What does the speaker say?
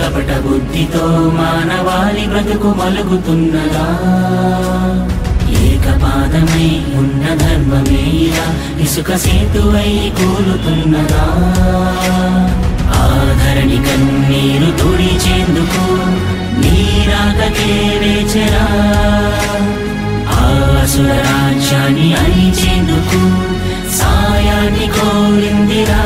కపట బుద్ధితో మానవాళి బ్రతుకు మలుగుతున్నదా? ఏకపాదమై ఉన్న ధర్మమే ఇలా ఇసుక సేతువై కూలుతున్నదా? ఆధరణి కన్నీరు తుడిచేందుకు నీరాకకే వేచరా, ఆసుర రాజ్యాన్ని అణిచేందుకు సాయాన్ని కోరిందిరా.